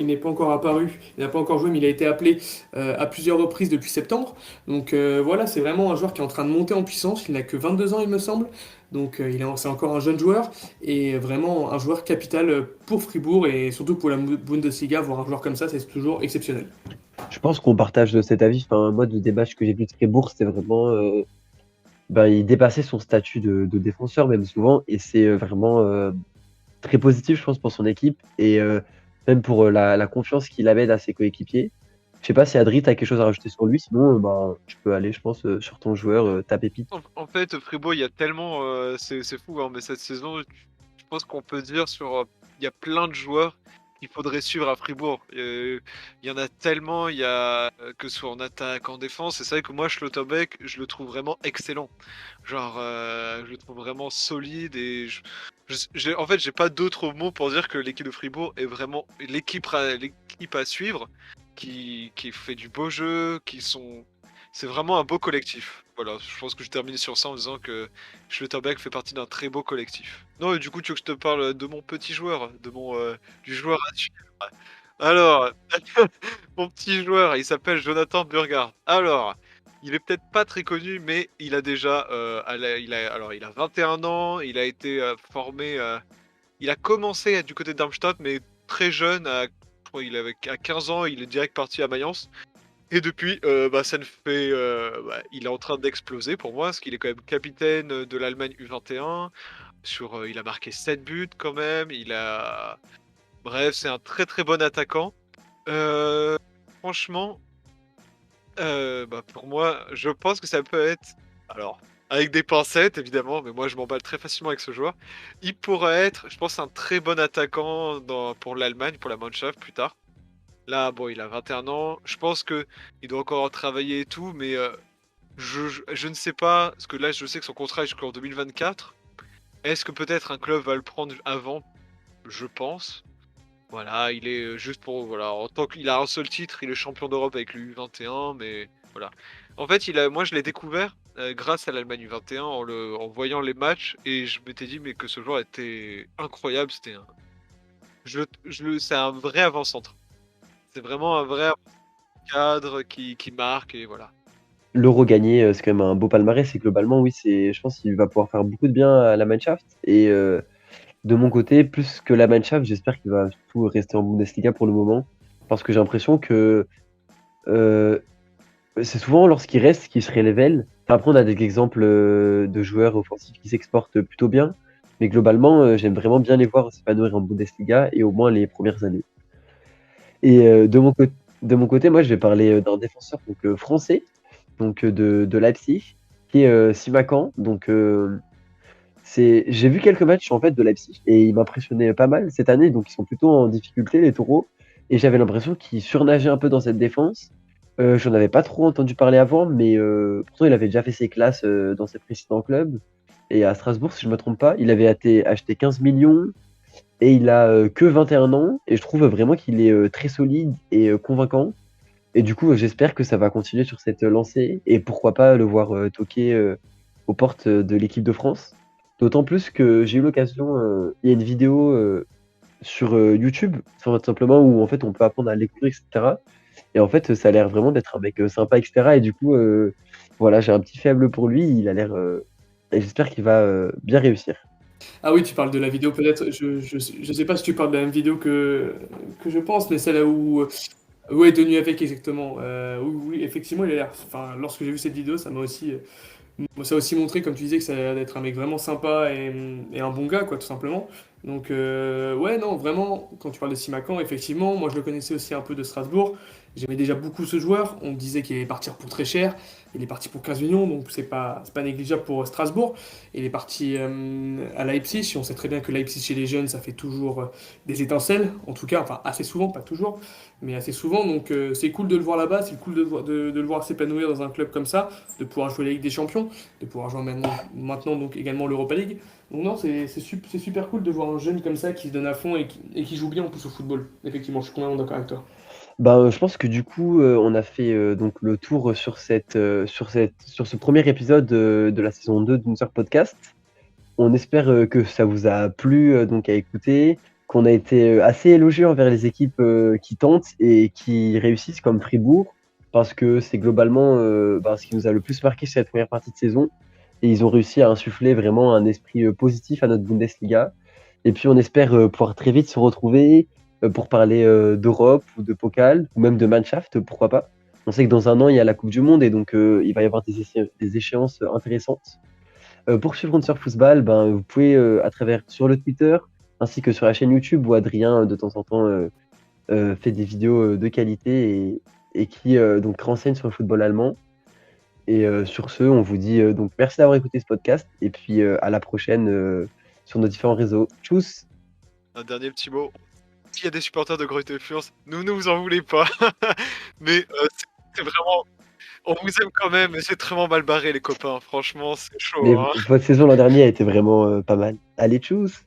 n'est pas encore apparu, il n'a pas encore joué, mais il a été appelé à plusieurs reprises depuis septembre. Donc voilà, c'est vraiment un joueur qui est en train de monter en puissance. Il n'a que 22 ans, il me semble. Donc c'est encore un jeune joueur et vraiment un joueur capital pour Fribourg et surtout pour la Bundesliga. Voir un joueur comme ça, c'est toujours exceptionnel. Je pense qu'on partage de cet avis. Enfin, moi, des matchs que j'ai vu de Fribourg, c'était vraiment. Il dépassait son statut de défenseur, même souvent. Et c'est vraiment très positif, je pense, pour son équipe. Et même pour la confiance qu'il avait à ses coéquipiers. Je sais pas si Adri, t'as quelque chose à rajouter sur lui. Sinon, tu peux aller, je pense, sur ton joueur, ta pépite. En fait, Fribourg, il y a tellement. C'est fou, hein, mais cette saison, je pense qu'on peut dire il y a plein de joueurs qu'il faudrait suivre à Fribourg. Il y en a tellement, il y a que ce soit en attaque, en défense. Et c'est vrai que moi, Schlotterbeck, je le trouve vraiment excellent. Genre, je le trouve vraiment solide et en fait, j'ai pas d'autres mots pour dire que l'équipe de Fribourg est vraiment l'équipe à suivre, qui fait du beau jeu, c'est vraiment un beau collectif. Voilà, je pense que je termine sur ça en disant que Schlotterbeck fait partie d'un très beau collectif. Non, et du coup, tu veux que je te parle de mon petit joueur, du joueur à suivre. Alors, mon petit joueur, il s'appelle Jonathan Burgard. Alors, il est peut-être pas très connu, mais il a déjà, il a 21 ans, il a été formé, il a commencé du côté de Darmstadt, mais très jeune, je crois qu'il avait à 15 ans, il est direct parti à Mayence. Et depuis, ça ne fait, il est en train d'exploser pour moi, parce qu'il est quand même capitaine de l'Allemagne U21. Il a marqué 7 buts quand même. Bref, c'est un très très bon attaquant. Franchement, pour moi, je pense que ça peut être. Alors, avec des pincettes évidemment, mais moi je m'emballe très facilement avec ce joueur. Il pourrait être, je pense, un très bon attaquant pour l'Allemagne, pour la Mannschaft plus tard. Là, bon, il a 21 ans. Je pense que il doit encore travailler et tout, mais je ne sais pas, parce que là, je sais que son contrat est jusqu'en 2024. Est-ce que peut-être un club va le prendre avant? Je pense. Voilà, il est juste pour. Voilà, en tant qu'il a un seul titre, il est champion d'Europe avec le U21, mais voilà. En fait, moi, je l'ai découvert grâce à l'Allemagne U21 en voyant les matchs, et je m'étais dit, mais que ce joueur était incroyable. C'est un vrai avant-centre. C'est vraiment un vrai cadre qui marque et voilà. L'Euro gagné, c'est quand même un beau palmarès. Et globalement, oui, je pense qu'il va pouvoir faire beaucoup de bien à la Mannschaft. Et de mon côté, plus que la Mannschaft, j'espère qu'il va surtout rester en Bundesliga pour le moment. Parce que j'ai l'impression que c'est souvent lorsqu'il reste qu'il se révèle. Enfin, après, on a des exemples de joueurs offensifs qui s'exportent plutôt bien. Mais globalement, j'aime vraiment bien les voir s'épanouir en Bundesliga et au moins les premières années. Et de mon côté, moi, je vais parler d'un défenseur français, de Leipzig, qui est Simakan. J'ai vu quelques matchs en fait de Leipzig et il m'impressionnait pas mal cette année. Donc ils sont plutôt en difficulté les Taureaux et j'avais l'impression qu'il surnageait un peu dans cette défense. J'en avais pas trop entendu parler avant, mais pourtant il avait déjà fait ses classes dans ses précédents clubs et à Strasbourg si je me trompe pas, il avait été acheté 15 millions et il a que 21 ans et je trouve vraiment qu'il est très solide et convaincant. Et du coup, j'espère que ça va continuer sur cette lancée et pourquoi pas le voir toquer aux portes de l'équipe de France. D'autant plus que j'ai eu l'occasion, il y a une vidéo sur YouTube, tout simplement, où en fait on peut apprendre à le découvrir, etc. Et en fait, ça a l'air vraiment d'être un mec sympa, etc. Et du coup, voilà, j'ai un petit faible pour lui. Il a l'air, et j'espère qu'il va bien réussir. Ah oui, tu parles de la vidéo peut-être. Je sais pas si tu parles de la même vidéo que je pense, mais celle où. Ouais, de avec exactement. Oui, oui, effectivement, il a l'air. Enfin, lorsque j'ai vu cette vidéo, ça a aussi montré, comme tu disais, que ça a l'air d'être un mec vraiment sympa et un bon gars, quoi, tout simplement. Donc, ouais, non, vraiment, quand tu parles de Simakan, effectivement, moi je le connaissais aussi un peu de Strasbourg. J'aimais déjà beaucoup ce joueur. On me disait qu'il allait partir pour très cher. Il est parti pour 15 millions, donc c'est pas négligeable pour Strasbourg. Il est parti à Leipzig. Et on sait très bien que Leipzig chez les jeunes, ça fait toujours des étincelles. En tout cas, enfin assez souvent, pas toujours, mais assez souvent. Donc c'est cool de le voir là-bas. C'est cool de le voir s'épanouir dans un club comme ça, de pouvoir jouer la Ligue des Champions, de pouvoir jouer maintenant donc également l'Europa League. Donc non, c'est super cool de voir un jeune comme ça qui se donne à fond et qui joue bien en plus au football. Effectivement, je suis complètement d'accord avec toi. Je pense que du coup, on a fait, donc le tour sur ce premier épisode, de la saison 2 d'Unser Podcast. On espère, que ça vous a plu, donc à écouter, qu'on a été, assez élogieux envers les équipes, qui tentent et qui réussissent comme Fribourg, parce que c'est globalement, ce qui nous a le plus marqué sur cette première partie de saison et ils ont réussi à insuffler vraiment un esprit, positif à notre Bundesliga et puis on espère, pouvoir très vite se retrouver, pour parler, d'Europe ou de Pokal ou même de Mannschaft, pourquoi pas. On sait que dans un an, il y a la coupe du monde et donc, il va y avoir des échéances, intéressantes. Pour suivre Sur Football, vous pouvez à travers sur le Twitter ainsi que sur la chaîne YouTube où Adrien de temps en temps fait des vidéos de qualité et qui donc renseigne sur le football allemand. Et sur ce, on vous dit donc merci d'avoir écouté ce podcast et puis à la prochaine sur nos différents réseaux. Tchuss! Un dernier petit mot. S'il y a des supporters de Greuther Fürth, ne vous en voulez pas. Mais c'est vraiment. On vous aime quand même, mais c'est très mal barré, les copains. Franchement, c'est chaud. Mais Hein. votre saison l'an dernier a été vraiment pas mal. Allez, tchuss!